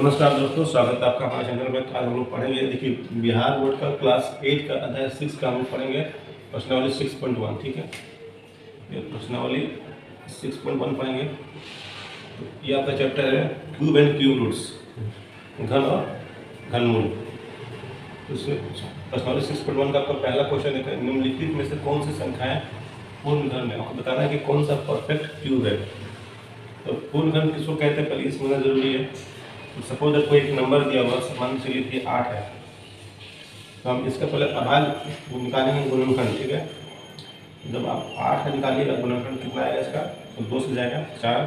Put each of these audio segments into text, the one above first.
नमस्कार दोस्तों, स्वागत है आपका हमारे चैनल में। आज हम लोग पढ़ेंगे, देखिए, बिहार बोर्ड का क्लास 8 का अध्याय 6 का हम लोग पढ़ेंगे प्रश्नावली 6.1। ठीक है, ये प्रश्नावली 6.1 पढ़ेंगे। तो ये आपका चैप्टर है क्यूब एंड क्यूब रूट्स, घन और घनमूल। तो इसमें प्रश्नावली 6.1 का आपका पहला क्वेश्चन है, निम्नलिखित में से कौन सी संख्याएं पूर्ण घन है। आपको बताना है कि कौन सा परफेक्ट क्यूब है। तो पूर्ण घन किसको कहते हैं, पहले ये समझना जरूरी है। तो सपोज दैट कोई एक नंबर दिया हुआ, मान चलिए कि 8 है, तो हम इसका पहले अभाज्य निकालेंगे, गुणनखंड। ठीक है, जब आप 8 निकालिएगा, गुणनखंड कितना आएगा इसका, तो 2 से जाएगा 4।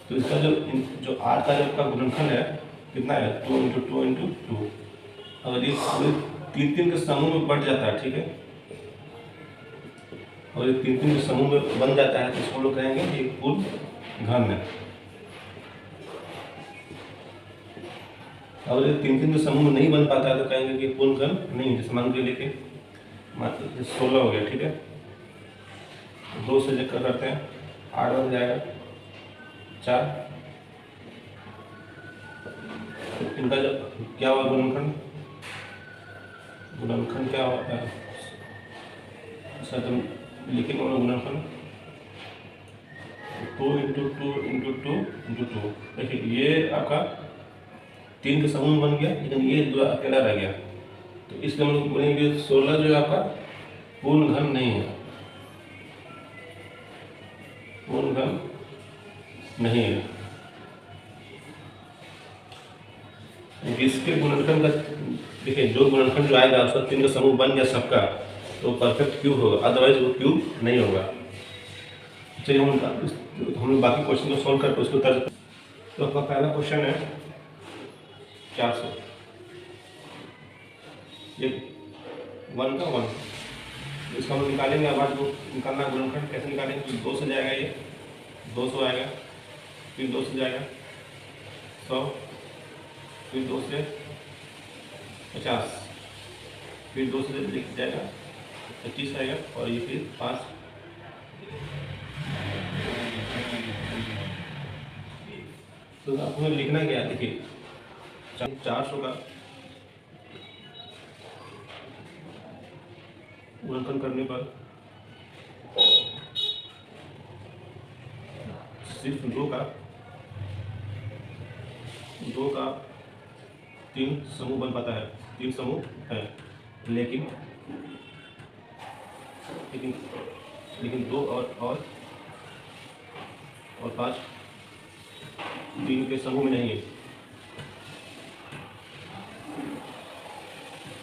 तो इसका जो 8 का जो आपका गुणनखंड है कितना है, 2 × 2 × 2। अगर ये 3 के समूह में बढ़ जाता है, ठीक है, और ये 3 के समूह में बन जाता है, तो इसको लोग कहेंगे ये पूर्ण घन है। अगर ये 3 के समूह में नहीं बन पाता है तो कहेंगे कि पूर्ण घन नहीं है। जैसे मान के लेके 16 हो गया, ठीक है, 2 से जब करते हैं 8 बन जाएगा 4। तो इनका जब क्या हुआ, गुणनखंड क्या होता है, अच्छा तुम लिखेंगे गुणनखंड 2 × 2 × 2 × 2। देखिए, ये आपका 3 के समूह बन गया, लेकिन ये 2 अकेला रह गया। तो इसलिए हम लोग बोलेंगे 16 जो है आपका पूर्ण घन नहीं है, पूर्ण घन नहीं है। इसके गुणनखंड का देखिए, जो गुणनखंड जो आएगा उसका 3 का समूह बन गया सबका, तो परफेक्ट क्यूब होगा, अदरवाइज वो क्यूब नहीं होगा। चलिए हम बाकी क्वेश्चन को सॉल्व करके उसको उत्तर। तो आपका पहला क्वेश्चन है 400, ये 1 का 1। इसका हम निकालेंगे, अब वो निकालना गुणनखंड कैसे निकालेंगे, तो 2 से जाएगा, ये 200 आएगा, फिर 2 से जाएगा 100, फिर 2 से 50, फिर 2 से जाएगा 25 आएगा, और ये फिर 5। तो आपको लिखना क्या है, देखिए 400 का गुणनखंड करने पर सिर्फ 2 का 3 समूह बन पाता है, 3 समूह है, लेकिन 2 और 5 3 के समूह में नहीं है।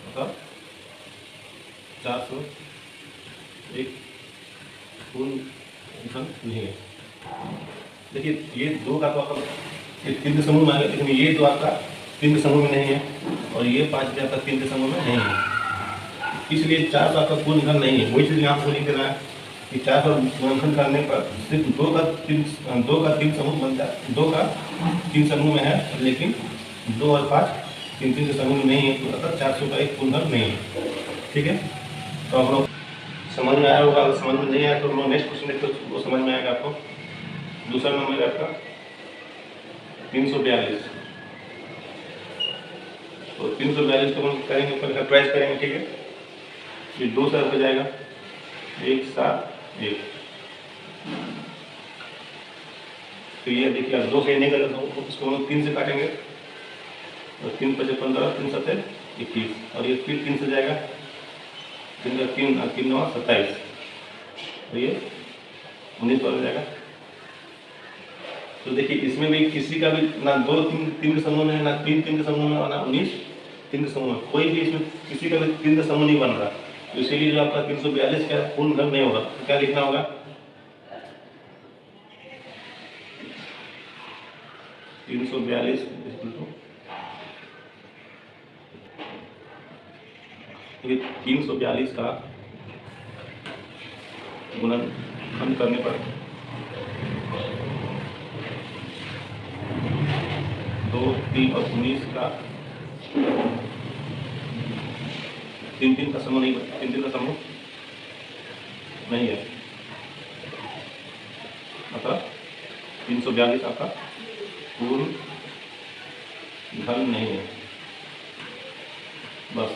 मतलब 400 एक पूर्ण घन नहीं है। देखिए, ये 2 का तो आपका 3 के समूह में आएगा, लेकिन ये 2 आपका 3 के समूह में नहीं है, और ये 5 भी आपका 3 के समूह में नहीं है। इसलिए 4 आपका पूर्ण घन नहीं है। वही चीज़ यहाँ पर लिख देना है कि 4 का गुणनखंड करने पर सिर्फ 2 का 3 समूह बनता है, 2 का 3 समूह में है, लेकिन 2 और 5 3 के समूह में नहीं है, तो अगर 400 का एक पूर्ण घन नहीं है। ठीक है, तो आप लोग समझ में आया होगा। अगर समझ में नहीं आया तो हम लोग नेक्स्ट क्वेश्चन देखते हैं, वो समझ में आएगा आपको। दूसरा नंबर है आपका 342। तो 342 को हम करेंगे, ऊपर का ट्राइस करेंगे, ठीक है। ये 2 से हो जाएगा 1 7 1। तो ये देखिए, आप 2 से नहीं करें तो इसको हम 3 से काटेंगे, और 3 × 5 = 15, 3 × 7 = 21, और ये फिर 3 से जाएगा, 3 × 3 = 3 × 9 = 27, तो ये 19 हो जाएगा। तो देखिए, इसमें भी किसी का भी ना 2 3 के समूह में है, ना 3 के समूह में, ना 19 3 के समूह में, कोई भी इसमें किसी का भी 3 का समूह नहीं बन रहा। तो इसीलिए जो आपका 342 का पूर्ण घन नहीं होगा। तो क्या लिखना होगा, 342 342 का गुणनखंड करने पर 2 3 और 19 का 3 का समूह नहीं, 3 का समूह नहीं है, मतलब 3 342 आपका पूर्ण घन नहीं है। बस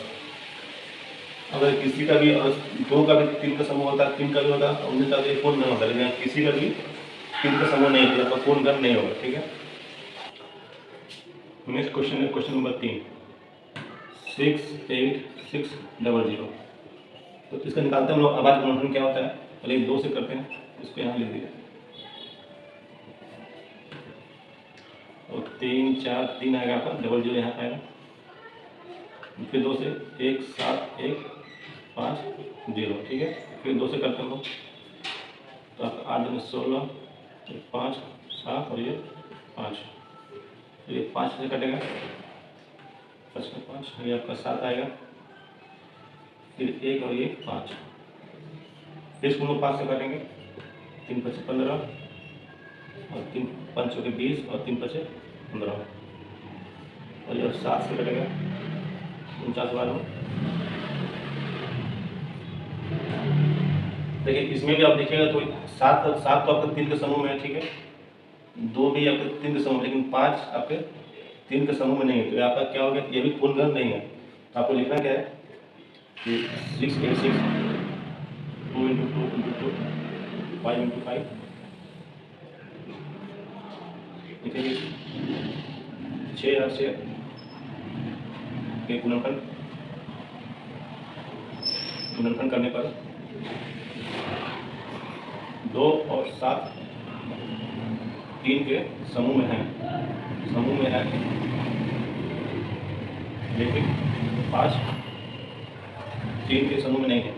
अगर किसी का भी, अगर 2 का भी 3 का समूह होता है, 3 का भी होता है, 19 का भी पूर्ण घन होता है, लेकिन किसी का भी 3 का समूह नहीं होता तो पूर्ण घन नहीं होगा। ठीक है। नेक्स्ट क्वेश्चन है क्वेश्चन नंबर 3, 68600। तो इसका निकालते हैं हम लोग आवाज गुणनफल क्या होता है। पहले 2 से करते हैं, इसको यहाँ लिख दिया और 3 4 3 आएगा आपका, 00 यहाँ आएगा, फिर 2 से 17150। ठीक है। फिर 2 से करते हैं हम लोग, तो आपका 8 दूनी 16, 5 7 और ये 5, तो ये 5 से कटेगा, 5 का 5, ये आपका 7 आएगा, फिर 1 और ये 5, फिर इसको हम लोग 5 से काटेंगे, 3 5 15 और 3 5 के 20 और 3 5 15, और ये 7 से कटेगा, 49 बार हो। देखिए इसमें भी आप देखिएगा तो 7 तो आपके 3 के समूह में है। ठीक है। 2 भी आपके 3 के समूह में, लेकिन 5 आपके 3 के समूह में नहीं है, तो आपका क्या हो गया, ये भी पूर्ण घन नहीं है। तो आपको लिखना क्या है कि 686 2 × 2 × 2 5 × 5, देखिए 6 और 6 के गुणनखंड करने पर 2 और 7 3 के समूह में है, लेकिन 5 3 के समूह में नहीं है।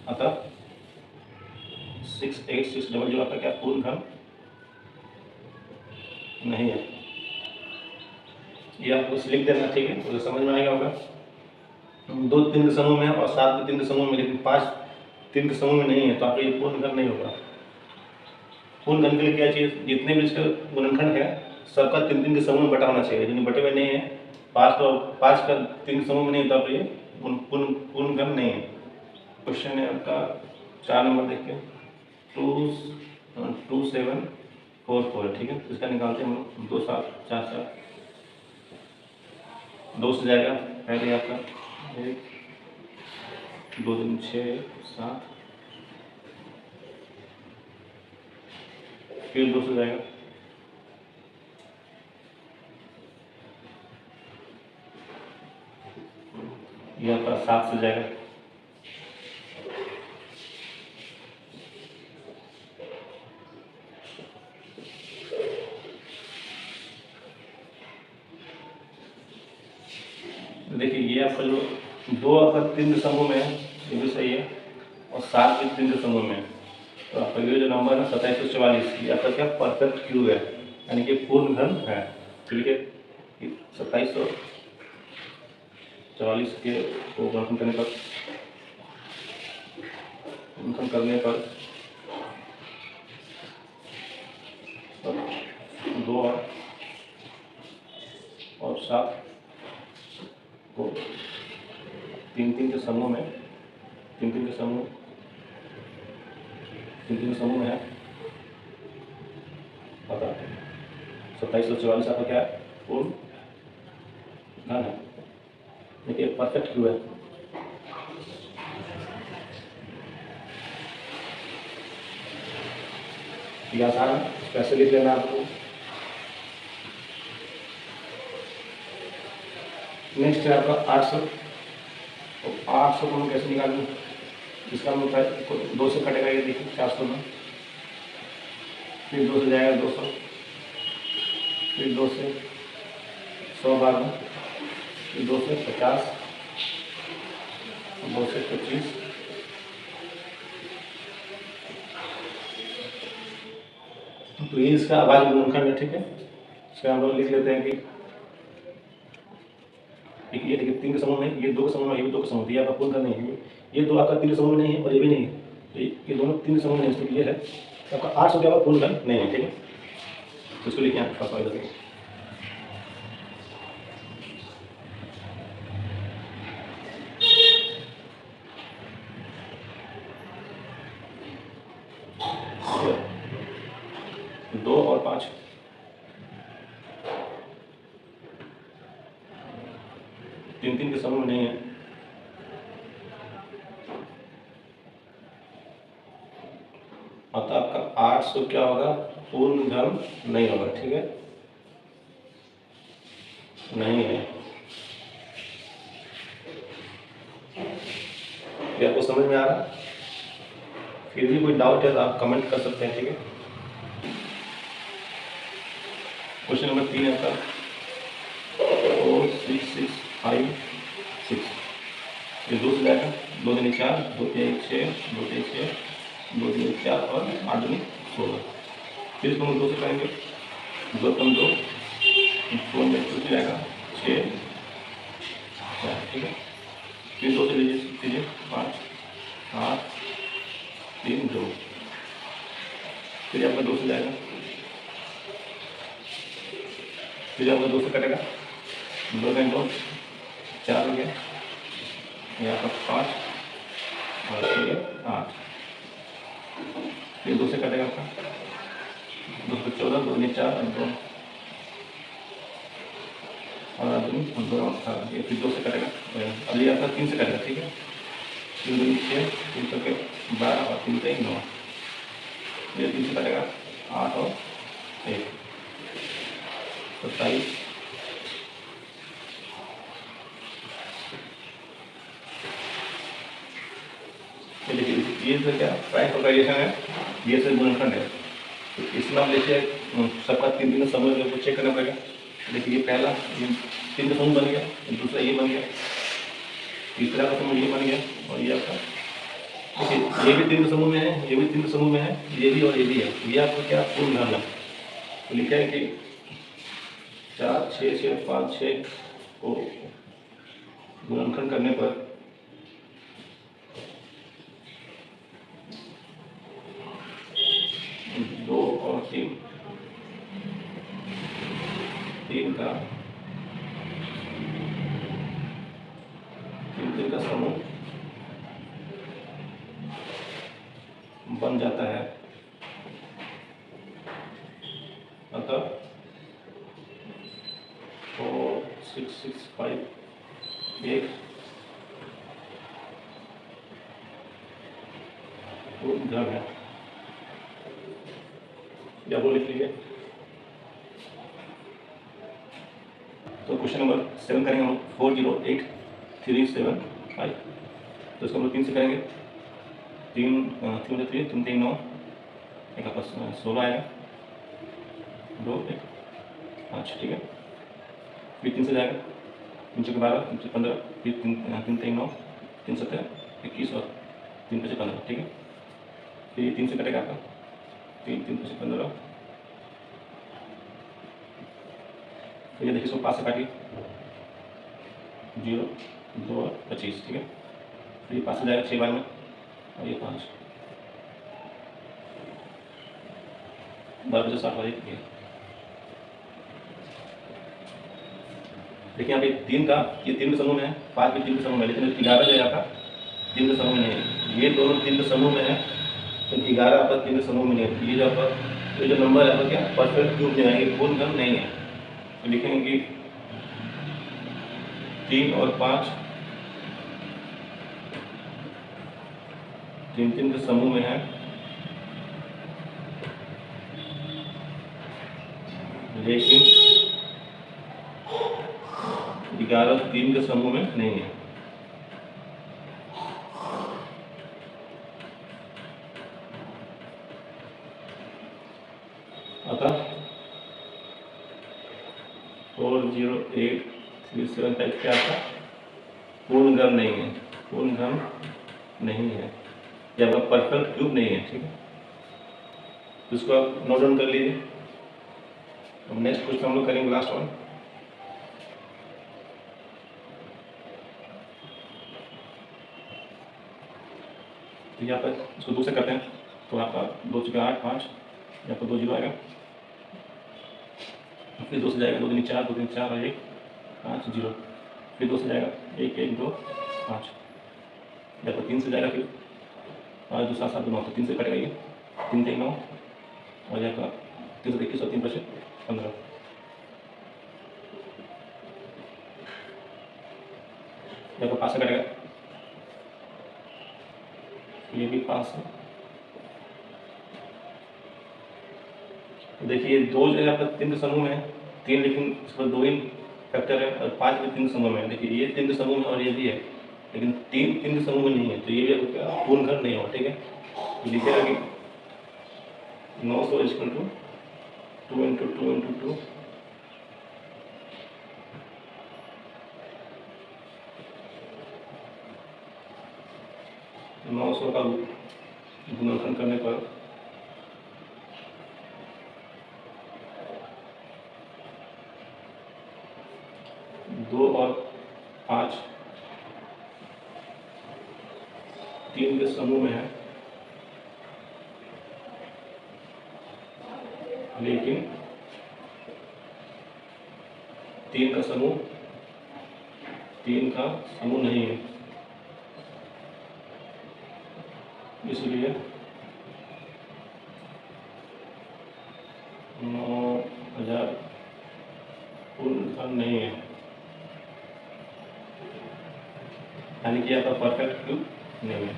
अतः 68600 आपका क्या पूर्ण घन नहीं है। ये आपको लिख देना। ठीक है। तो समझ में आएगा होगा। 2 3 के समूह में है और 7 भी 3 के समूह में, लेकिन 5 3 के समूह में नहीं है, तो आपका ये पूर्ण घन नहीं होगा। पूर्ण घन के लिए क्या चाहिए, जितने भी इसके गुणनखंड है सबका 3 3 के समूह में बटा होना चाहिए, लेकिन बटे हुए नहीं है। 5 का 3 के समूह में नहीं, तो आप ये पूर्ण घन नहीं है। क्वेश्चन है आपका 4 नंबर, देखिए 2744। ठीक है। तो इसका निकालते हैं हम लोग, 2 7 4 4, 2 से जाएगा पहले आपका 1 2 3 6 7, फिर 2 से जाएगा, ये आपका 7 से जाएगा, देखिए ये आपका जो 2 आपका 3 के समूह में है, ये भी सही है, और 7 भी 3 के समूह में है। तो आपका ये जो नंबर है 2744, ये आपका क्या परफेक्ट क्यू है, यानी कि पूर्ण घन है। ठीक है। 2744 के को गुणनखंड करने पर 2 और 7 को 3 3 के समूह में, 3 3 के समूह में है। पता 2744 आपका क्या है, पूर्ण घन है, देखिए परफेक्ट क्यू है। ये आसान है, कैसे लिख लेना आपको। नेक्स्ट है आपका 800। तो 800 को हम कैसे निकालेंगे, इसका हम 2 से कटेगा, ये देखिए 400 में, फिर 2 से जाएगा 200, फिर 2 से 100 बार में, फिर 2 से 50, 2 से 25, तो ये इसका आवाज गुणनखंड है। ठीक है। इसका हम लोग लिख लेते हैं कि ये देखिए 3 के समूह में, ये 2 के समूह में, ये भी 2 के समूह, ये आपका पूर्ण घन नहीं है। ये 2 आपका 3 के समूह में नहीं है और ये भी नहीं है, तो ये दोनों 3 के समूह में नहीं है, तो ये है आपका 800 क्या पूर्ण घन नहीं है। ठीक है। तो इसको लिखिए यहाँ पास वाले 2 और 5, तीन तीन के समूह में नहीं है, अतः आपका 800 क्या होगा, पूर्ण घन नहीं होगा। ठीक है, नहीं है। क्या आपको समझ में आ रहा? फिर भी कोई डाउट है तो आप कमेंट कर सकते हैं। ठीक है, क्वेश्चन नंबर 3 है आपका 4 6 6 5 6। ये 2 से जाएगा, 2 दूनी 4, 2 3 6, 2 3 6, 2 3 4 और 8 दूनी 16। फिर इसको हम 2 से करेंगे, 2 कम 2, 4 में 2 से जाएगा 6 4। ठीक है, फिर 2 से लीजिए 5 8 3 2, फिर आपका 2 से जाएगा, फिर आपका 2 से कटेगा, 2 में 2 4 हो गया, यहाँ पर 5 और ये 8, फिर 2 से कटेगा आपका 2 से 14, 2 में 4 और 2 और 2 और 18, फिर 2 से कटेगा, अब ये आपका 3 से कटेगा। ठीक है, 3 2 6, 3 करके 12 और 3 3 9, ये 3 से कटेगा 8 और 1 27। देखिए ये तो क्या प्राइम फैक्टराइजेशन है, ये से गुणनखंड है, तो इसमें हम देखिए सबका 3 3 समूह को चेक करना पड़ेगा। देखिए ये पहला ये 3 का समूह बन गया, दूसरा ये बन गया, तीसरा का समूह ये बन गया, और ये आपका देखिए ये भी 3 समूह में है, ये भी 3 समूह में है, ये भी और ये भी है। ये आपको क्या पूर्ण घन है, तो लिखा है कि 4 6 6 5 6 को गुणनखंड करने पर 2 और 3 का 3 का समूह बन जाता है। अतः 4 6 6 5 एक पूर्ण घन है, या वो लिख लीजिए। तो क्वेश्चन नंबर 7 करेंगे हम 4 0 8 3 7 5। तो इसको हम लोग 3 से करेंगे, 3 3 3 3 3 9, एक आपस 16 आएगा, 2 1 5। ठीक है, फिर 3 से जाएगा, 3 से 12, 3 से 15, फिर 3 3 9, 3 7 21 और 3 5 15। ठीक है, फिर 3 से कटेगा आपका 3 3 5 15, तो ये देखिए इसको 5 से काटिए, 0 2 और 25। ठीक है, फिर 5 से जाएगा 6 बार में, और ये 5 12 से 60 वाली। देखिए यहाँ पे 3 का ये 3 के समूह में है, 5 भी 3 के समूह में, लेकिन 11 जो है आपका 3 के समूह में नहीं है। ये दोनों 3 के समूह में है, तो 11 आपका 3 के समूह में नहीं है। ये जो आपका ये जो नंबर है आपका क्या परफेक्ट क्यूब नहीं है, ये पूर्ण घन नहीं है। तो लिखेंगे कि 3 और 5 3 3 के समूह में है, लेकिन 11 3 के समूह में नहीं है। अतः 4 0 8 3 7 5 क्या था, पूर्ण घन नहीं है, पूर्ण घन नहीं है, या वह परफेक्ट क्यूब नहीं है। ठीक है, तो इसको आप नोट डाउन कर लीजिए। अब नेक्स्ट क्वेश्चन हम लोग करेंगे, लास्ट वन। तो यहाँ पर इसको 2 से करते हैं, तो आपका 2 चुका 8 5, यहाँ पर 2 0 आएगा, फिर 2 से जाएगा 2 3 4, 2 3 4 और 1 5 0, फिर 2 से जाएगा 1 1 2 5, यहाँ पर 3 से जाएगा, फिर 5 2 7 7 2 9, तो 3 से कटेगा ये 3 3 9, और यहाँ का 321 और 3 × 15, देखो 5 से कटेगा, ये भी 5 से। देखिए 2 जो है आपका 3 के समूह में है, 3 लेकिन इसमें 2 ही फैक्टर है, और 5 भी 3 के समूह में है। देखिए ये 3 के समूह में और ये भी है, लेकिन 3 3 के समूह में नहीं है, तो ये भी आपका पूर्ण घर नहीं होगा। ठीक है, तो लिखेगा कि 900 = 2 × 2 × 2, 900 का गुणनखंड करने पर 2 और 5 3 के समूह में है, लेकिन 3 का समूह नहीं है, इसलिए 9000 पूर्ण घर नहीं है, यानी कि आपका परफेक्ट क्यूब नहीं है।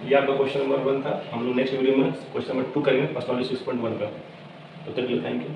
ये आपका क्वेश्चन नंबर 1 था। हम लोग नेक्स्ट वीडियो में क्वेश्चन नंबर 2 करेंगे प्रश्नावली 6.1 का। तो तक के लिए थैंक यू।